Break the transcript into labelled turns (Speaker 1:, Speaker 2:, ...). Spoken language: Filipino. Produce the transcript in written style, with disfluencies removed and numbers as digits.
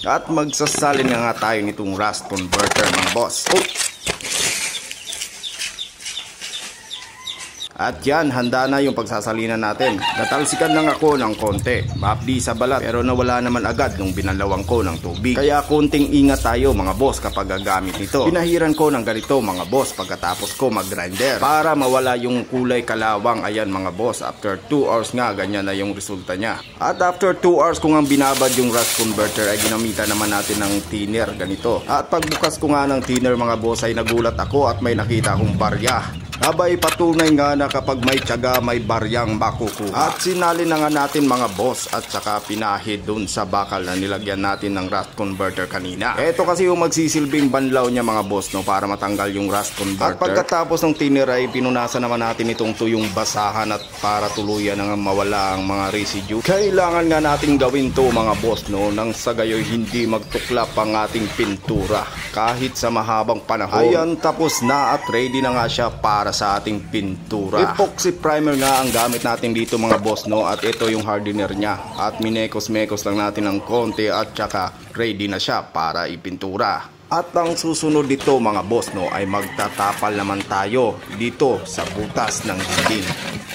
Speaker 1: At magsasalin nga tayo nitong rust converter mga boss. At yan, handa na yung pagsasalinan natin. Natalsikan lang ako ng konti, mapdi sa balat, pero nawala naman agad nung binalawang ko ng tubig. Kaya konting ingat tayo mga boss kapag gagamit nito. Pinahiran ko ng ganito mga boss pagkatapos ko mag-grinder para mawala yung kulay kalawang. Ayan mga boss, after 2 hours nga, ganyan na yung resulta niya. At after 2 hours ko nga binabad yung rust converter ay ginamitan naman natin ng thinner ganito. At pagbukas ko nga ng thinner mga boss ay nagulat ako at may nakita akong barya. Abay, patunay nga na kapag may tiyaga may baryang makukuha. At sinali na nga natin mga boss at saka pinahid dun sa bakal na nilagyan natin ng rust converter kanina. Ito kasi yung magsisilbing banlaw niya mga boss no, para matanggal yung rust converter. At pagkatapos ng thinner ay pinunasan naman natin itong tuyong basahan at para tuluyan na mawala ang mga residue. Kailangan nga nating gawin to mga boss no, nang sa gayoy hindi magtuklap ang ating pintura kahit sa mahabang panahon. Ayan, tapos na at ready na nga siya para sa ating pintura. Epoxy primer nga ang gamit natin dito mga boss no, at ito yung hardener niya. At minekos-mekos lang natin ng konti at saka ready na siya para ipintura. At ang susunod dito mga boss no ay magtatapal naman tayo dito sa butas ng dingding.